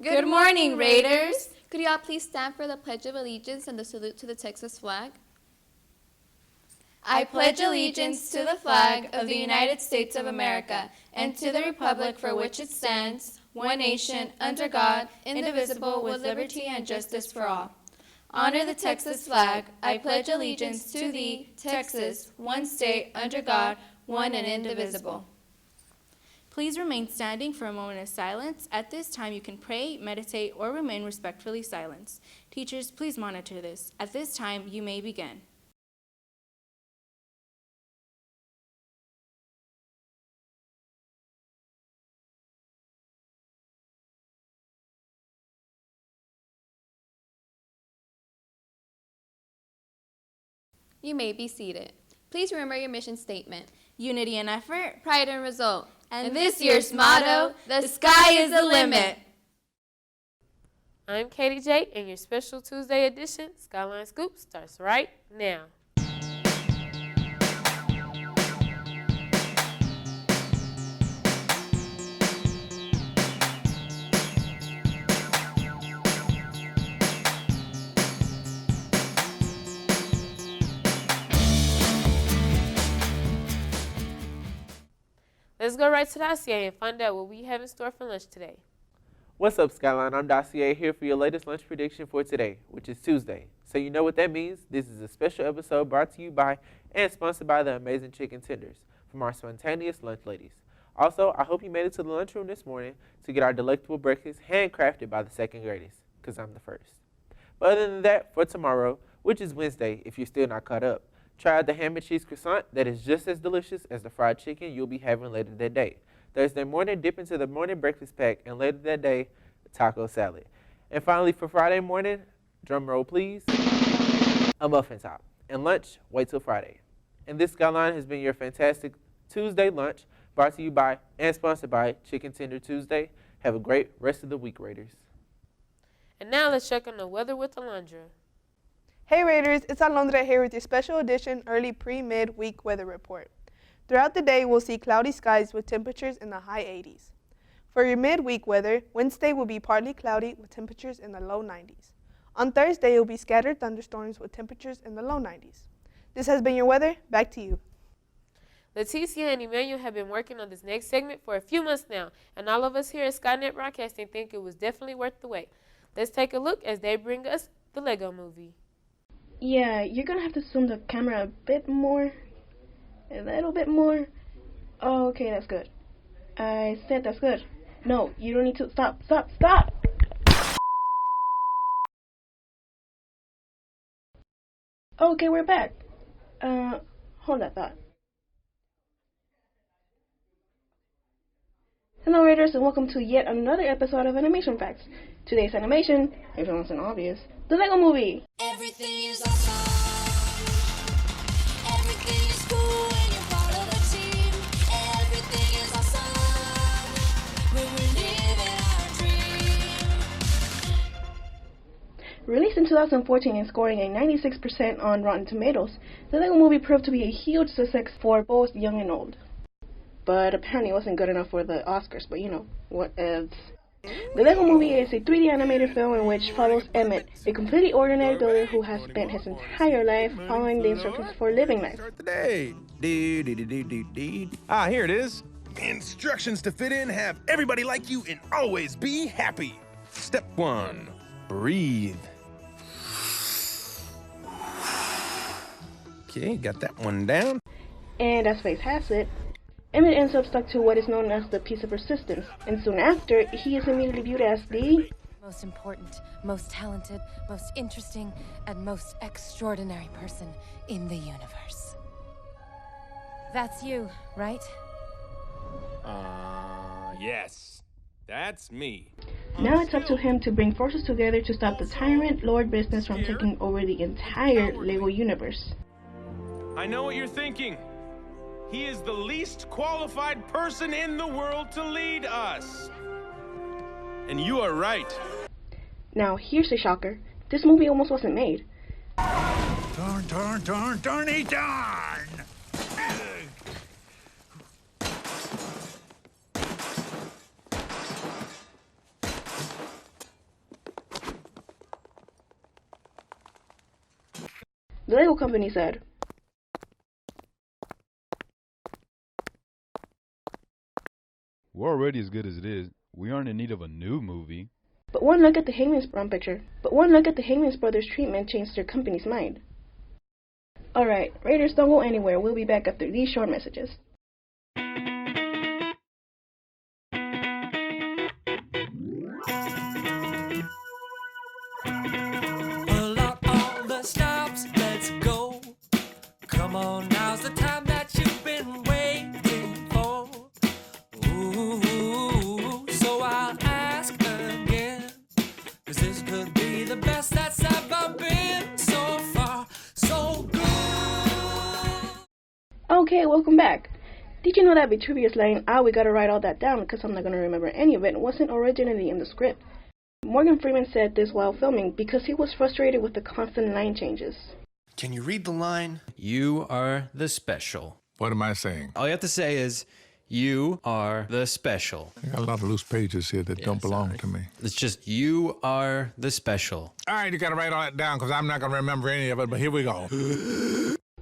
Good morning, Raiders! Could you all please stand for the Pledge of Allegiance and the salute to the Texas flag? I pledge allegiance to the flag of the United States of America and to the republic for which it stands, one nation, under God, indivisible, with liberty and justice for all. Honor the Texas flag. I pledge allegiance to thee, Texas, one state, under God, one and indivisible. Please remain standing for a moment of silence. At this time, you can pray, meditate, or remain respectfully silent. Teachers, please monitor this. At this time, you may begin. You may be seated. Please remember your mission statement. Unity and effort. Pride and result. And this year's motto, the sky is the limit. I'm Katie J, and your special Tuesday edition, Skyline Scoop, starts right now. Let's go right to Dossier and find out what we have in store for lunch today. What's up, Skyline? I'm Dossier here for your latest lunch prediction for today, which is Tuesday. So you know what that means. This is a special episode brought to you by and sponsored by the amazing chicken tenders from our spontaneous lunch ladies. Also, I hope you made it to the lunchroom this morning to get our delectable breakfast handcrafted by the second graders, because I'm the first. But other than that, for tomorrow, which is Wednesday, if you're still not caught up, try out the ham and cheese croissant that is just as delicious as the fried chicken you'll be having later that day. Thursday morning, dip into the morning breakfast pack, and later that day, the taco salad. And finally, for Friday morning, drum roll please, a muffin top. And lunch, wait till Friday. And this Skyline has been your fantastic Tuesday lunch, brought to you by and sponsored by Chicken Tender Tuesday. Have a great rest of the week, Raiders. And now let's check on the weather with Alondra. Hey Raiders, it's Alondra here with your special edition early pre-mid-week weather report. Throughout the day, we'll see cloudy skies with temperatures in the high 80s. For your midweek weather, Wednesday will be partly cloudy with temperatures in the low 90s. On Thursday, it will be scattered thunderstorms with temperatures in the low 90s. This has been your weather. Back to you. Leticia and Emmanuel have been working on this next segment for a few months now, and all of us here at Skynet Broadcasting think it was definitely worth the wait. Let's take a look as they bring us the Lego Movie. Yeah, you're gonna have to zoom the camera a bit more. A little bit more. Oh, okay, that's good. I said that's good. No, you don't need to. Stop. Okay, we're back. Hold that thought. Hello, Raiders, and welcome to yet another episode of Animation Facts. Today's animation, if it wasn't obvious, the Lego Movie. Everything is awesome. Everything is cool when you're part of a team. Everything is awesome when we're living our dream. Released in 2014 and scoring a 96% on Rotten Tomatoes, the Lego Movie proved to be a huge success for both young and old. But apparently it wasn't good enough for the Oscars, but you know, what else. The Lego Movie is a 3D animated film in which follows Emmett, a completely ordinary builder who has spent his entire life following the instructions for living life. Start the day. Ah, here it is. Instructions to fit in, have everybody like you, and always be happy. Step 1, breathe. Okay, got that one down. And as fate has it, Emmett ends up stuck to what is known as the piece of resistance, and soon after, he is immediately viewed as the most important, most talented, most interesting, and most extraordinary person in the universe. That's you, right? Yes. That's me. Now it's up to him to bring forces together to stop the tyrant Lord Business from taking over the entire Lego universe. I know what you're thinking. He is the least qualified person in the world to lead us. And you are right. Now, here's a shocker. This movie almost wasn't made. Darn. The Lego company said, "We're already as good as it is. We aren't in need of a new movie." But one look at the Hangman's Brothers treatment changed their company's mind. Alright, Raiders, don't go anywhere. We'll be back after these short messages. Pull out all the stops, let's go. Come on, now's the time that you've been waiting for. Ooh, so I'll ask again, 'cause this could be the best that's ever been so far. So good. Okay, welcome back. Did you know that Vitruvius line, we gotta write all that down because I'm not gonna remember any of it, wasn't originally in the script? Morgan Freeman said this while filming because he was frustrated with the constant line changes. Can you read the line? You are the special. What am I saying? All you have to say is, you are the special. I got a lot of loose pages here that don't belong to me. It's just, you are the special. All right, you got to write all that down because I'm not going to remember any of it, but here we go.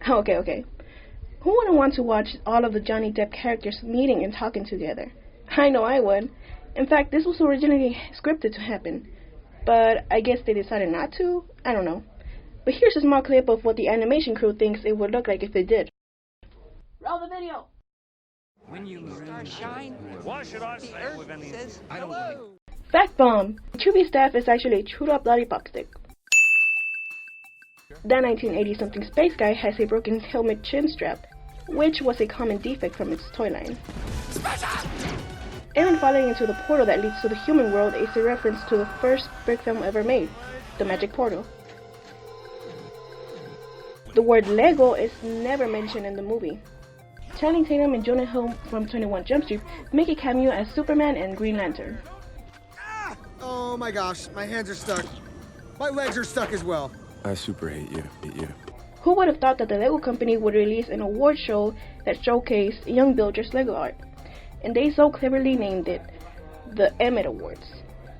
Okay. Who wouldn't want to watch all of the Johnny Depp characters meeting and talking together? I know I would. In fact, this was originally scripted to happen, but I guess they decided not to? I don't know. But here's a small clip of what the animation crew thinks it would look like if they did. Roll the video! When you start shine, why should I say with any says hello? Fact bomb! The Chewie staff is actually a chewed up lollipop stick. That 1980-something space guy has a broken helmet chin strap, which was a common defect from its toy line. Aaron falling into the portal that leads to the human world is a reference to the first brick film ever made, the Magic Portal. The word Lego is never mentioned in the movie. Channing Tatum and Jonah Hill from 21 Jump Street make a cameo as Superman and Green Lantern. Oh my gosh, my hands are stuck. My legs are stuck as well. I super hate you. Who would have thought that the Lego company would release an award show that showcased young builders' Lego art? And they so cleverly named it the Emmett Awards,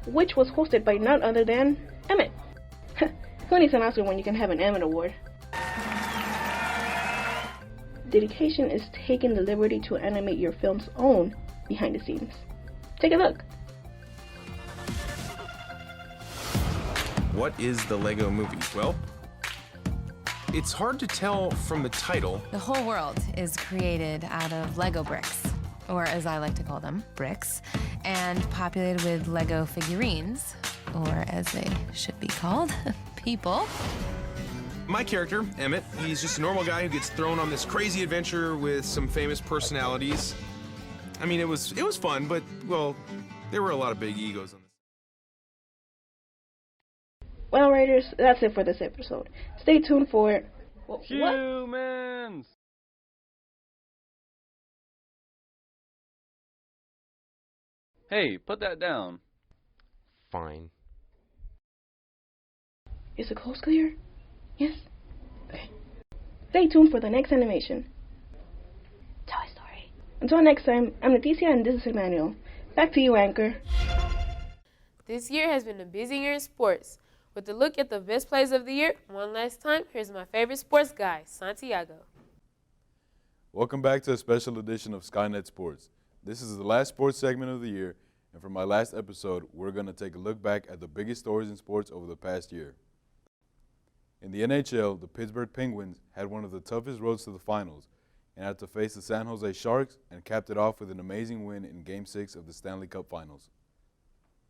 which was hosted by none other than Emmett. Who needs an Oscar when you can have an Emmett Award? Dedication is taking the liberty to animate your film's own behind the scenes. Take a look. What is the Lego Movie? Well, it's hard to tell from the title. The whole world is created out of Lego bricks, or as I like to call them, bricks, and populated with Lego figurines, or as they should be called, people. My character, Emmett, he's just a normal guy who gets thrown on this crazy adventure with some famous personalities. I mean, it was fun, but, well, there were a lot of big egos on this. Well, Raiders, that's it for this episode. Stay tuned for... Humans! Hey, put that down. Fine. Is the coast clear? Yes? Okay. Stay tuned for the next animation. Toy Story. Until next time, I'm Leticia and this is Emmanuel. Back to you, Anchor. This year has been a busy year in sports. With a look at the best plays of the year, one last time, here's my favorite sports guy, Santiago. Welcome back to a special edition of Skynet Sports. This is the last sports segment of the year, and for my last episode, we're going to take a look back at the biggest stories in sports over the past year. In the NHL, the Pittsburgh Penguins had one of the toughest roads to the finals and had to face the San Jose Sharks and capped it off with an amazing win in Game 6 of the Stanley Cup Finals.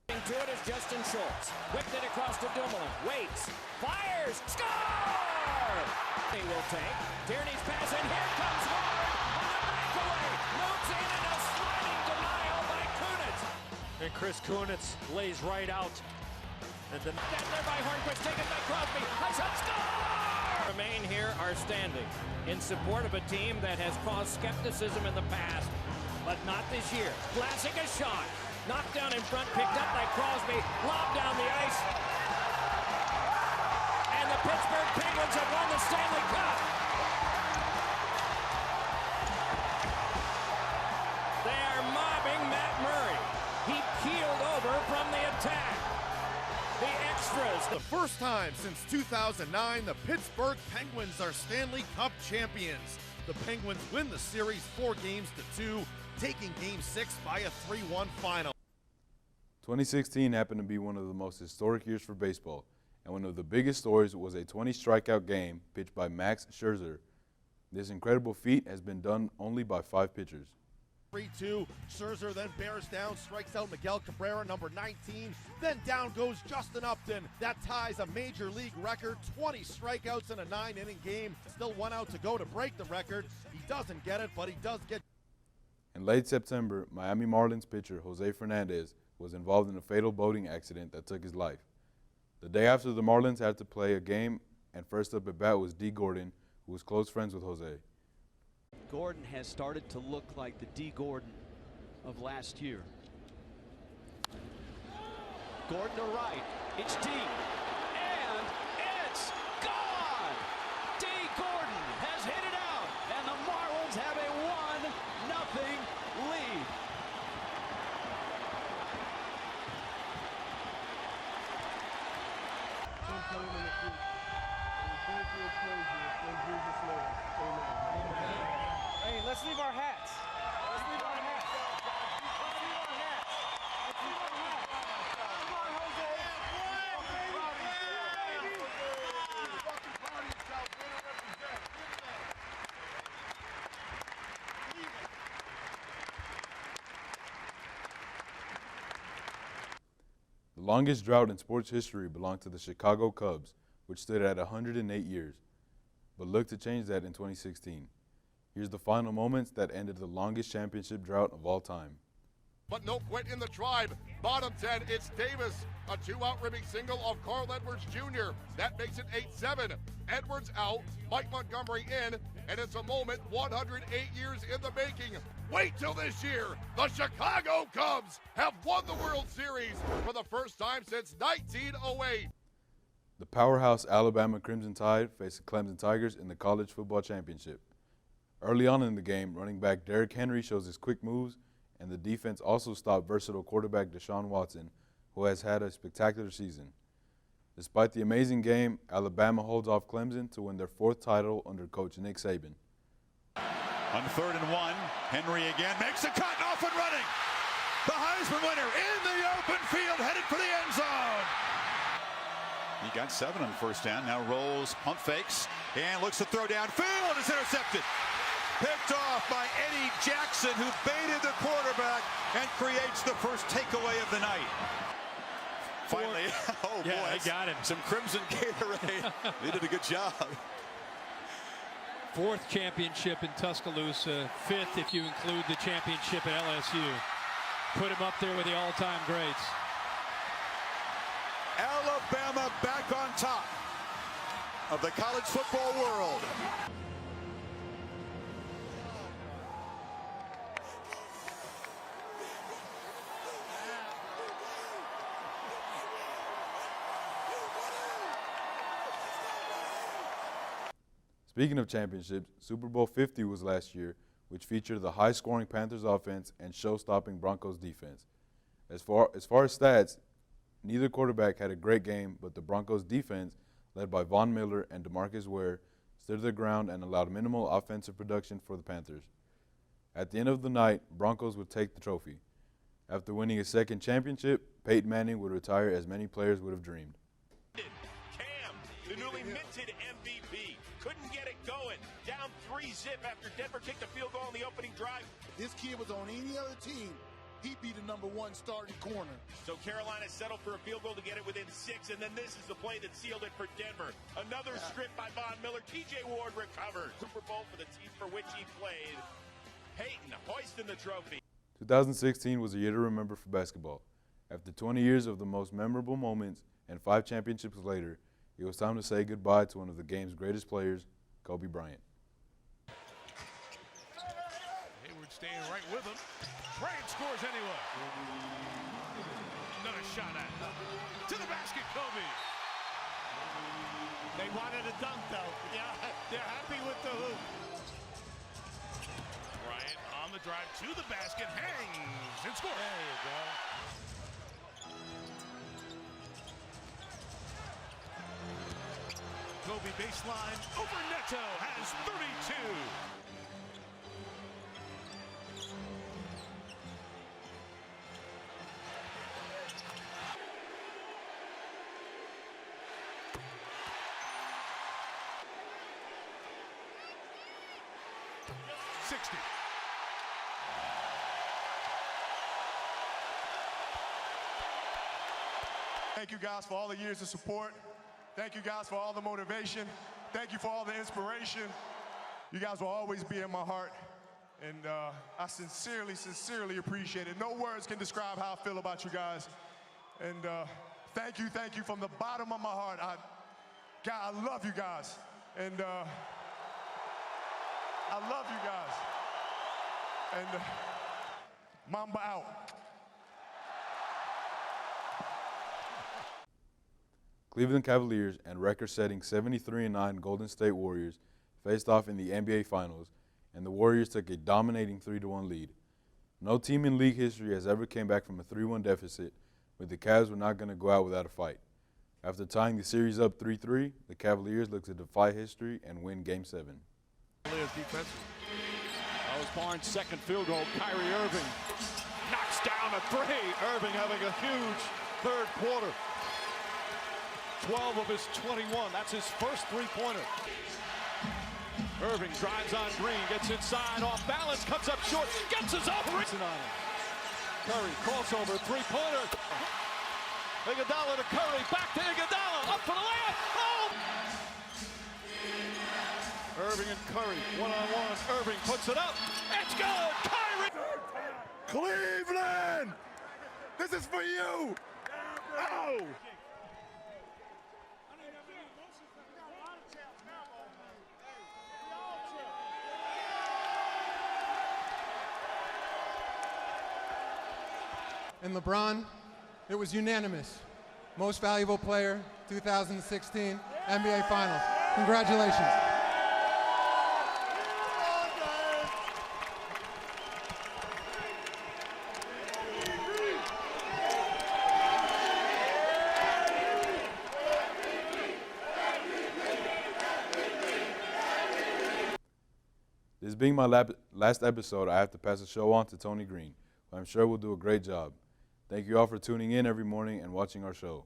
To it is Justin Schultz. Whipped it across to Dumoulin. Waits. Fires. Score! He will take. Tierney's pass, and here comes Ward on the breakaway. Moves in and a sliding denial by Kunitz. And Chris Kunitz lays right out. And then that there by Hornquist, taken by Crosby. A shot, score! Remain here are standing in support of a team that has caused skepticism in the past, but not this year. Blasting a shot. Knocked down in front, picked up by Crosby, lobbed down the ice. And the Pittsburgh Penguins have won the Stanley Cup. They are mobbing Matt Murray. He keeled over from the attack. The extras the first time since 2009 the Pittsburgh Penguins are Stanley Cup champions. The Penguins win the series 4-2, taking Game 6 by a 3-1 final. 2016 happened to be one of the most historic years for baseball, and one of the biggest stories was a 20-strikeout game pitched by Max Scherzer. This incredible feat has been done only by 5 pitchers. 3-2, Scherzer then bears down, strikes out Miguel Cabrera, number 19. Then down goes Justin Upton. That ties a major league record, 20 strikeouts in a 9-inning game. Still 1 out to go to break the record. He doesn't get it, but he does get. In late September, Miami Marlins pitcher Jose Fernandez was involved in a fatal boating accident that took his life. The day after, the Marlins had to play a game, and first up at bat was D. Gordon, who was close friends with Jose. Gordon has started to look like the D. Gordon of last year. Gordon to right. It's deep. And it's gone! D. Gordon has hit it out. And the Marlins have a 1-0 lead. Hey, let's leave our hats. Let's leave our hats. Let's leave our hats. Let's leave our hats. Come on, Jose. The longest drought in sports history belonged to the Chicago Cubs, which stood at 108 years, but looked to change that in 2016. Here's the final moments that ended the longest championship drought of all time. But no quit in the Tribe. Bottom 10, it's Davis. A 2-out ribbing single of Carl Edwards Jr. That makes it 8-7. Edwards out, Mike Montgomery in, and it's a moment 108 years in the making. Wait till this year. The Chicago Cubs have won the World Series for the first time since 1908. The powerhouse Alabama Crimson Tide faced the Clemson Tigers in the college football championship. Early on in the game, running back Derrick Henry shows his quick moves, and the defense also stopped versatile quarterback Deshaun Watson, who has had a spectacular season. Despite the amazing game, Alabama holds off Clemson to win their 4th title under coach Nick Saban. On 3rd and 1, Henry again makes a cut, off and running. The Heisman winner in the open field, headed for the end zone. He got 7 on 1st down, now rolls, pump fakes, and looks to throw downfield, and is intercepted. Picked off by Eddie Jackson, who baited the quarterback and creates the first takeaway of the night. Finally, oh boy, I got him. Some Crimson Gatorade. They did a good job. 4th championship in Tuscaloosa, 5th if you include the championship at LSU. Put him up there with the all-time greats. Alabama back on top of the college football world. Speaking of championships, Super Bowl 50 was last year, which featured the high-scoring Panthers offense and show-stopping Broncos defense. As far as stats, neither quarterback had a great game, but the Broncos defense, led by Von Miller and DeMarcus Ware, stood their ground and allowed minimal offensive production for the Panthers. At the end of the night, Broncos would take the trophy. After winning a 2nd championship, Peyton Manning would retire as many players would have dreamed. Cam, the newly minted MVP, couldn't get it going. Down 3-zip after Denver kicked a field goal on the opening drive. This kid was on any other team, he'd be the #1 starting corner. So Carolina settled for a field goal to get it within 6, and then this is the play that sealed it for Denver. Another strip by Von Miller. TJ Ward recovered. Super Bowl for the team for which he played. Peyton hoisting the trophy. 2016 was a year to remember for basketball. After 20 years of the most memorable moments and 5 championships later, it was time to say goodbye to one of the game's greatest players, Kobe Bryant. Hayward staying right with him. Bryant scores anyway. Another shot at to the basket, Kobe. They wanted a dunk, though. Yeah, they're happy with the hoop. Bryant on the drive to the basket, hangs and scores. There you go. baseline over Neto, has 32. Thank you guys for all the years of support. Thank you guys for all the motivation. Thank you for all the inspiration. You guys will always be in my heart. And I sincerely, sincerely appreciate it. No words can describe how I feel about you guys. And thank you from the bottom of my heart. God, I love you guys. And I love you guys. And Mamba out. Cleveland Cavaliers and record-setting 73-9 Golden State Warriors faced off in the NBA Finals, and the Warriors took a dominating 3-1 lead. No team in league history has ever came back from a 3-1 deficit, but the Cavs were not going to go out without a fight. After tying the series up 3-3, the Cavaliers look to defy history and win Game 7. Defensively. That was Barnes' second field goal. Kyrie Irving knocks down a three. Irving having a huge third quarter. 12 of his 21. That's his first three-pointer. Irving drives on Green, gets inside, off balance, comes up short, gets his own reason on him. Curry, crossover, three-pointer. Iguodala to Curry, back to Iguodala, up for the layup. Oh! Irving and Curry, one-on-one. Irving puts it up. It's good. Kyrie. Cleveland! This is for you! Oh! And LeBron, it was unanimous. Most Valuable Player, 2016 NBA Finals. Congratulations. This being my last episode, I have to pass the show on to Tony Green, who I'm sure will do a great job. Thank you all for tuning in every morning and watching our show.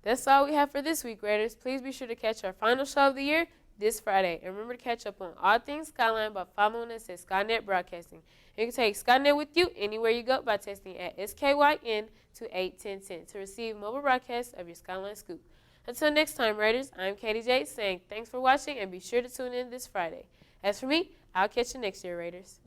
That's all we have for this week, Raiders. Please be sure to catch our final show of the year this Friday. And remember to catch up on all things Skyline by following us at Skynet Broadcasting. You can take Skynet with you anywhere you go by texting at SKYN to 81010 to receive mobile broadcasts of your Skyline scoop. Until next time, Raiders, I'm Katie J saying thanks for watching and be sure to tune in this Friday. As for me, I'll catch you next year, Raiders.